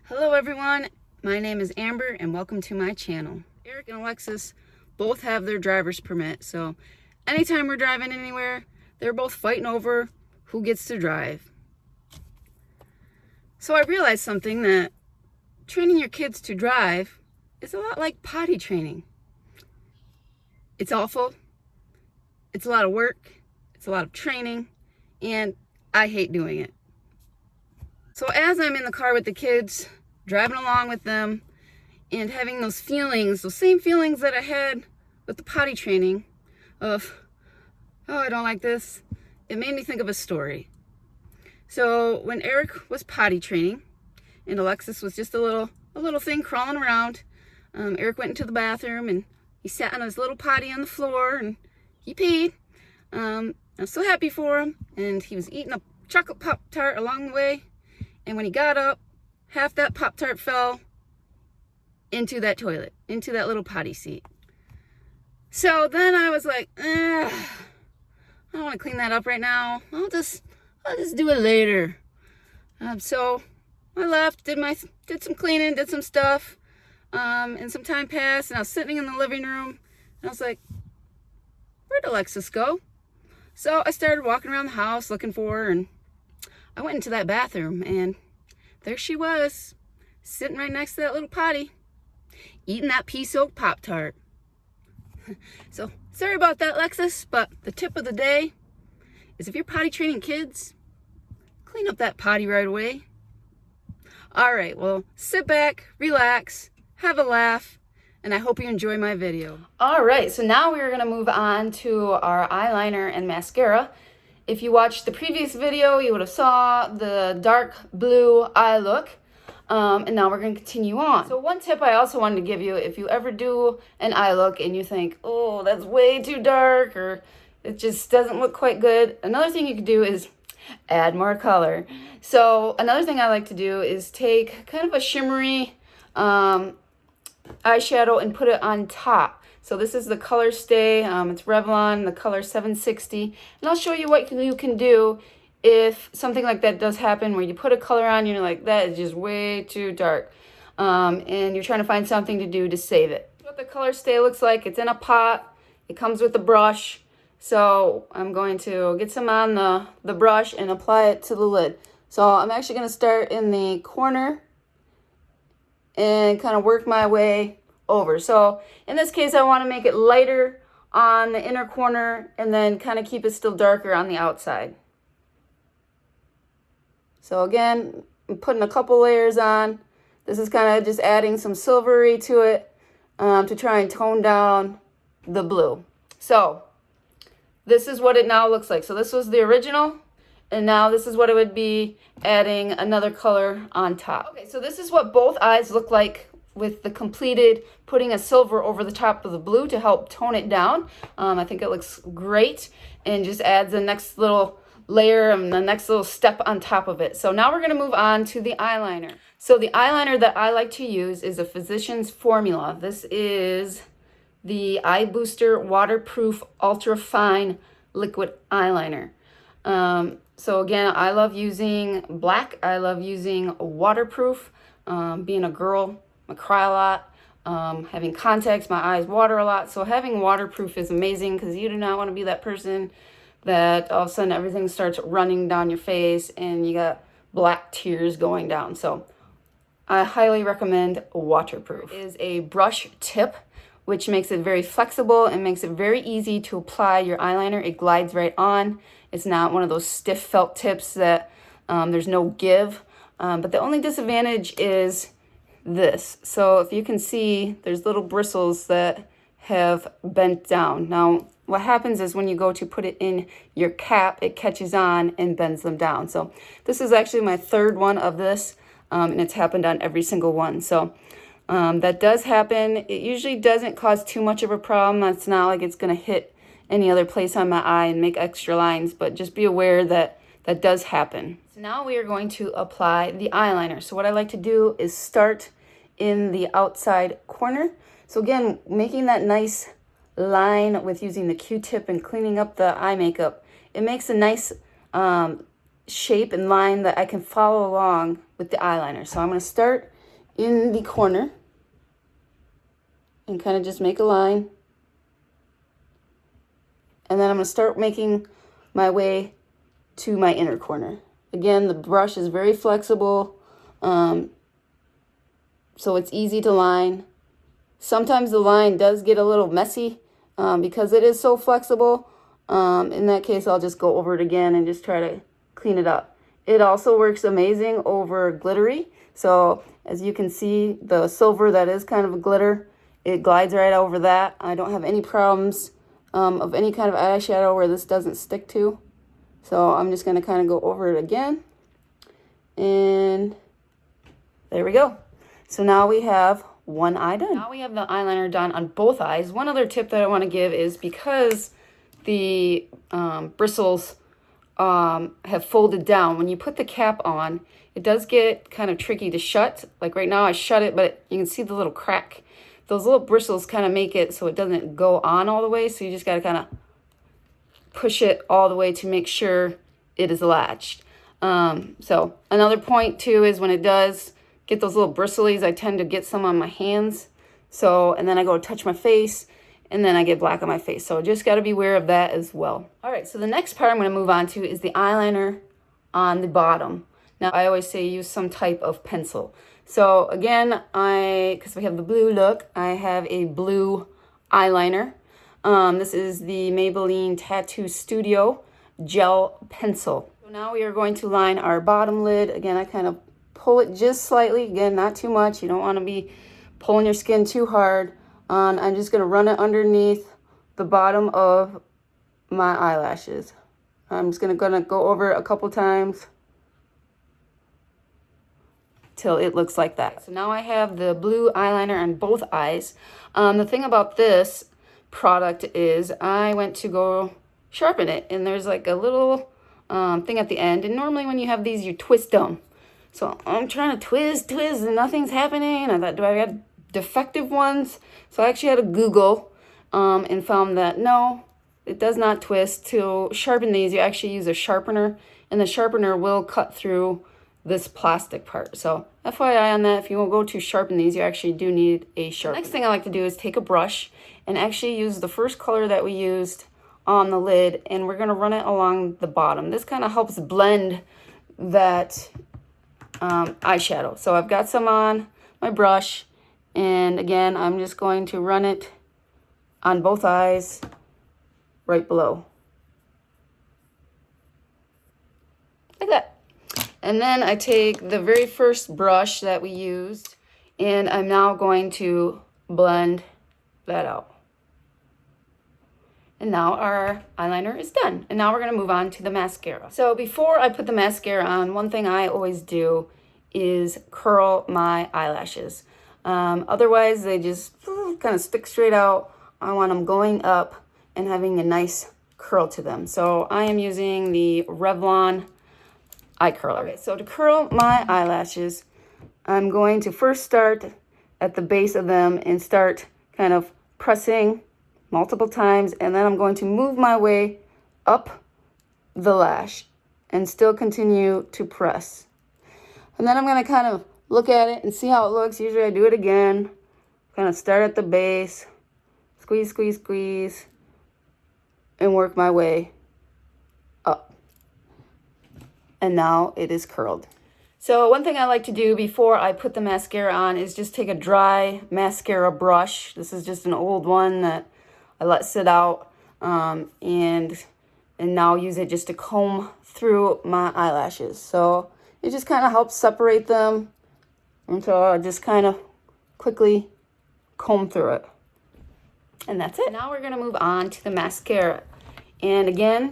Hello everyone, my name is Amber and welcome to my channel. Eric and Alexis both have their driver's permit, so anytime we're driving anywhere, they're both fighting over who gets to drive. So I realized something, that training your kids to drive is a lot like potty training. It's awful, it's a lot of work, it's a lot of training, and I hate doing it. So as I'm in the car with the kids, driving along with them, and having those feelings, those same feelings that I had with the potty training of, oh, I don't like this, it made me think of a story. So when Eric was potty training, and Alexis was just a little thing crawling around, Eric went into the bathroom and he sat on his little potty on the floor and he peed. I was so happy for him, and he was eating a chocolate Pop-Tart along the way. And when he got up, half that Pop-Tart fell into that toilet, into that little potty seat. So then I was like, I don't want to clean that up right now. I'll just do it later. So I left, did some cleaning, did some stuff, and some time passed, and I was sitting in the living room, and I was like, where'd Alexis go? So I started walking around the house looking for her, and I went into that bathroom, and there she was, sitting right next to that little potty, eating that pea soaked Pop-Tart. So sorry about that, Alexis, but the tip of the day is, if you're potty training kids, clean up that potty right away. All right, well, sit back, relax, have a laugh, and I hope you enjoy my video. All right, so now we're gonna move on to our eyeliner and mascara. If you watched the previous video, you would have saw the dark blue eye look, and now we're going to continue on. So one tip I also wanted to give you, if you ever do an eye look and you think, oh, that's way too dark, or it just doesn't look quite good, another thing you could do is add more color. So another thing I like to do is take kind of a shimmery eyeshadow and put it on top. So this is the color Stay, it's Revlon, the color 760, and I'll show you what you can do if something like that does happen, where you put a color on and you're like, that is just way too dark, and you're trying to find something to do to save it. What the color Stay looks like, it's in a pot, it comes with a brush, so I'm going to get some on the brush and apply it to the lid. So I'm actually going to start in the corner and kind of work my way over. So in this case, I want to make it lighter on the inner corner and then kind of keep it still darker on the outside. So again, I'm putting a couple layers on. This is kind of just adding some silvery to it to try and tone down the blue. So this is what it now looks like. So this was the original, and now this is what it would be adding another color on top. Okay, so this is what both eyes look like with the completed putting a silver over the top of the blue to help tone it down. I think it looks great and just adds the next little layer and the next little step on top of it. So now we're going to move on to the eyeliner. So the eyeliner that I like to use is a Physicians Formula. This is the Eye Booster Waterproof Ultra Fine Liquid Eyeliner. So again, I love using black. I love using waterproof. Being a girl, I cry a lot. Having contacts, my eyes water a lot. So having waterproof is amazing, because you do not want to be that person that all of a sudden everything starts running down your face and you got black tears going down. So I highly recommend waterproof. It is a brush tip, which makes it very flexible and makes it very easy to apply your eyeliner. It glides right on. It's not one of those stiff felt tips that there's no give. But the only disadvantage is this. So if you can see, there's little bristles that have bent down. Now, what happens is when you go to put it in your cap, it catches on and bends them down. So this is actually my third one of this, and it's happened on every single one. So that does happen. It usually doesn't cause too much of a problem. It's not like it's going to hit any other place on my eye and make extra lines, but just be aware that that does happen. So now we are going to apply the eyeliner. So what I like to do is start in the outside corner. So again, making that nice line with using the Q-tip and cleaning up the eye makeup, it makes a nice shape and line that I can follow along with the eyeliner. So I'm going to start in the corner and kind of just make a line. And then I'm going to start making my way to my inner corner. Again, the brush is very flexible, so it's easy to line. Sometimes the line does get a little messy because it is so flexible. In that case, I'll just go over it again and just try to clean it up. It also works amazing over glittery. So as you can see, the silver that is kind of a glitter, it glides right over that. I don't have any problems of any kind of eyeshadow where this doesn't stick to. So I'm just going to kind of go over it again. And there we go. So now we have one eye done. Now we have the eyeliner done on both eyes. One other tip that I want to give is because the bristles have folded down, when you put the cap on, it does get kind of tricky to shut. Like right now I shut it, but you can see the little crack. Those little bristles kind of make it so it doesn't go on all the way. So you just got to kind of push it all the way to make sure it is latched. So another point too is when it does get those little bristles, I tend to get some on my hands. So, and then I go touch my face and then I get black on my face. So just got to be aware of that as well. All right, so the next part I'm going to move on to is the eyeliner on the bottom. Now, I always say use some type of pencil. So again, because we have the blue look, I have a blue eyeliner. This is the Maybelline Tattoo Studio Gel Pencil. So now we are going to line our bottom lid. Again, I kind of pull it just slightly. Again, not too much. You don't want to be pulling your skin too hard. I'm just going to run it underneath the bottom of my eyelashes. I'm just going to go over it a couple times till it looks like that. So now I have the blue eyeliner on both eyes. The thing about this product is I went to go sharpen it, and there's like a little thing at the end, and normally when you have these you twist them. So I'm trying to twist and nothing's happening. I thought, do I have defective ones? So I actually had to Google and found that no, it does not twist. To sharpen these, you actually use a sharpener, and the sharpener will cut through this plastic part. So FYI on that, if you won't go to sharpen these, you actually do need a sharpener. The next thing I like to do is take a brush and actually use the first color that we used on the lid, and we're going to run it along the bottom. This kind of helps blend that eyeshadow. So I've got some on my brush, and again, I'm just going to run it on both eyes right below. Like that. And then I take the very first brush that we used, and I'm now going to blend that out. And now our eyeliner is done. And now we're going to move on to the mascara. So before I put the mascara on, one thing I always do is curl my eyelashes. Otherwise, they just kind of stick straight out. I want them going up and having a nice curl to them. So I am using the Revlon eye curler. Okay, so to curl my eyelashes, I'm going to first start at the base of them and start kind of pressing multiple times, and then I'm going to move my way up the lash and still continue to press. And then I'm going to kind of look at it and see how it looks. Usually I do it again, kind of start at the base, squeeze, squeeze, squeeze, and work my way up. And now it is curled. So one thing I like to do before I put the mascara on is just take a dry mascara brush. This is just an old one that I let sit out, and now use it just to comb through my eyelashes. So it just kind of helps separate them until I just kind of quickly comb through it. And that's it. Now we're going to move on to the mascara. And again,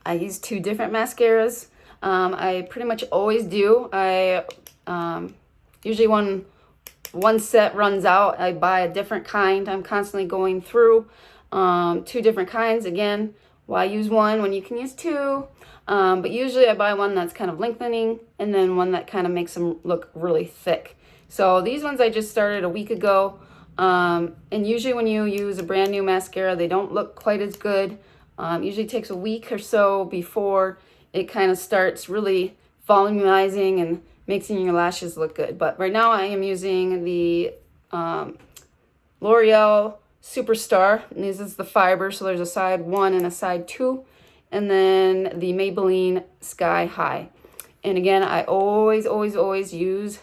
I use two different mascaras. I pretty much always do. I usually one set runs out, I buy a different kind. I'm constantly going through two different kinds. Again, why use one when you can use two? But usually I buy one that's kind of lengthening, and then one that kind of makes them look really thick. So these ones I just started a week ago. And usually when you use a brand new mascara, they don't look quite as good. Usually takes a week or so before it kind of starts really volumizing and making your lashes look good. But right now I am using the L'Oreal Superstar, and this is the fiber, so there's a side 1 and a side 2, and then the Maybelline Sky High. And again, I always use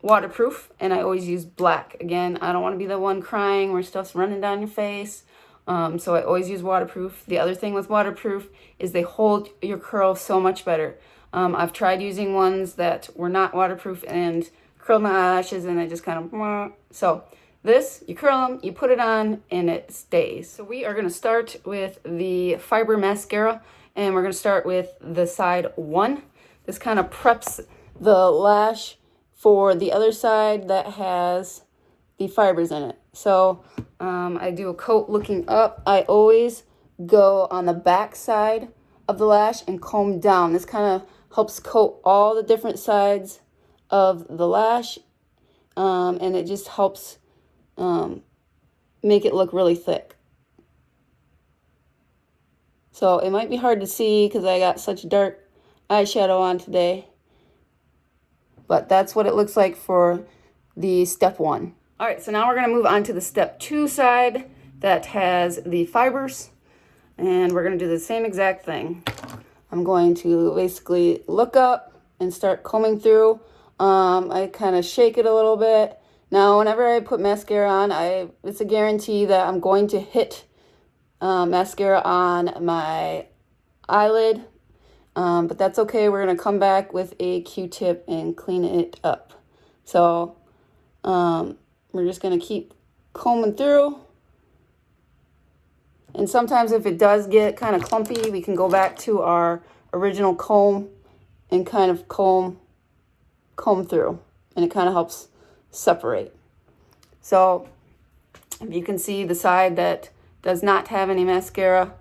waterproof, and I always use black. Again, I don't want to be the one crying where stuff's running down your face, so I always use waterproof. The other thing with waterproof is they hold your curl so much better. I've tried using ones that were not waterproof and curled my eyelashes, and it just kind of, so this, you curl them, you put it on, and it stays. So we are going to start with the fiber mascara, and we're going to start with the side 1. This kind of preps the lash for the other side that has the fibers in it. So I do a coat looking up. I always go on the back side of the lash and comb down. This kind of helps coat all the different sides of the lash, and it just helps make it look really thick. So it might be hard to see because I got such dark eyeshadow on today, but that's what it looks like for the step 1. All right, so now we're going to move on to the step 2 side that has the fibers, and we're going to do the same exact thing. I'm going to basically look up and start combing through. I kind of shake it a little bit. Now, whenever I put mascara on, it's a guarantee that I'm going to hit mascara on my eyelid, but that's okay. We're going to come back with a Q-tip and clean it up. So we're just going to keep combing through. And sometimes if it does get kind of clumpy, we can go back to our original comb and kind of comb through, and it kind of helps separate. So if you can see the side that does not have any mascara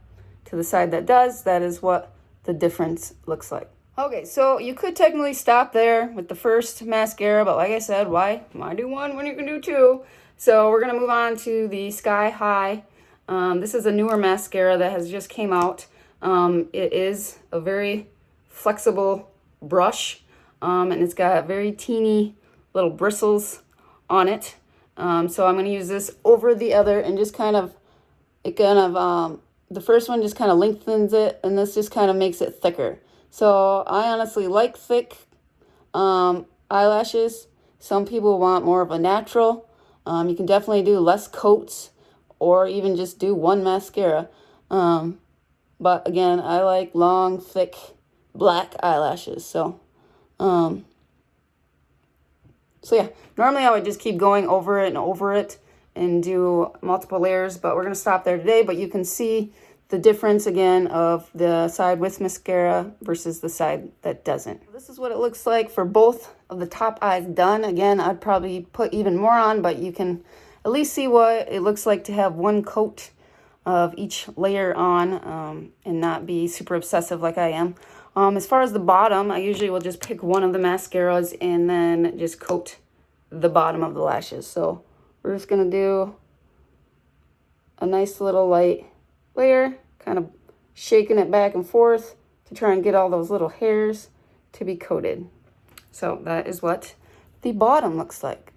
to the side that does, that is what the difference looks like. Okay, so you could technically stop there with the first mascara, but like I said, why do one when you can do 2? So we're gonna move on to the Sky High. This is a newer mascara that has just came out. It is a very flexible brush, and it's got very teeny little bristles on it. So I'm going to use this over the other and just the first one just kind of lengthens it, and this just kind of makes it thicker. So I honestly like thick eyelashes. Some people want more of a natural. You can definitely do less coats or even just do one mascara. But again, I like long, thick, black eyelashes. So yeah, normally I would just keep going over it and do multiple layers, but we're going to stop there today. But you can see the difference again of the side with mascara versus the side that doesn't. This is what it looks like for both of the top eyes done. Again, I'd probably put even more on, but you can at least see what it looks like to have one coat of each layer on, and not be super obsessive like I am. As far as the bottom, I usually will just pick one of the mascaras and then just coat the bottom of the lashes. So we're just going to do a nice little light layer, kind of shaking it back and forth to try and get all those little hairs to be coated. So that is what the bottom looks like.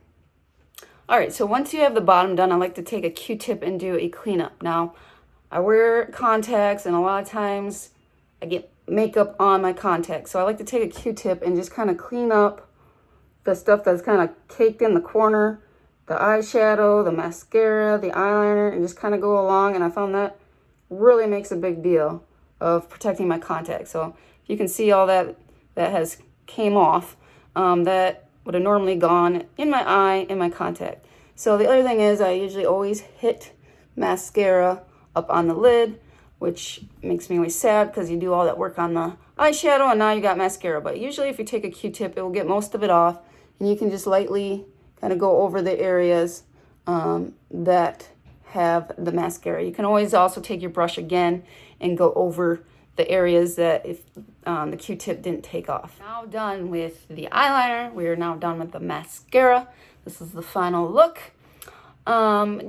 All right, so once you have the bottom done, I like to take a Q-tip and do a cleanup. Now, I wear contacts, and a lot of times I get makeup on my contacts. So I like to take a Q-tip and just kind of clean up the stuff that's kind of caked in the corner, the eyeshadow, the mascara, the eyeliner, and just kind of go along. And I found that really makes a big deal of protecting my contacts. So you can see all that has came off, that would have normally gone in my eye, in my contact. So the other thing is I usually always hit mascara up on the lid, which makes me always sad because you do all that work on the eyeshadow and now you got mascara. But usually if you take a Q-tip, it will get most of it off, and you can just lightly kind of go over the areas that have the mascara. You can always also take your brush again and go over the areas that if the Q-tip didn't take off. Now done with the eyeliner, we are now done with the mascara. This is the final look.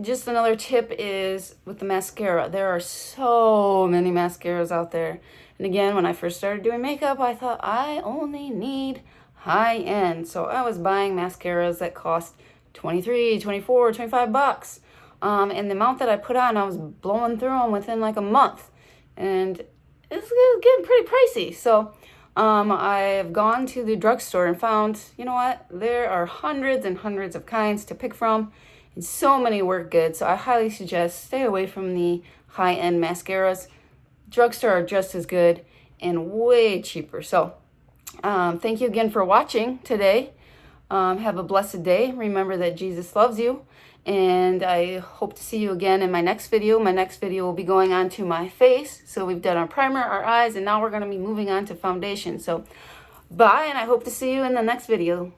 Just another tip is with the mascara, there are so many mascaras out there. And again, when I first started doing makeup, I thought I only need high end. So I was buying mascaras that cost 23, 24, 25 bucks. And the amount that I put on, I was blowing through them within like a month. And it's getting pretty pricey. So I've gone to the drugstore and found, you know what, there are hundreds and hundreds of kinds to pick from, and so many work good. So I highly suggest stay away from the high-end mascaras. Drugstore are just as good and way cheaper. So thank you again for watching today. Have a blessed day. Remember that Jesus loves you. And I hope to see you again in my next video. My next video will be going on to my face. So we've done our primer, our eyes, and now we're going to be moving on to foundation. So bye, and I hope to see you in the next video.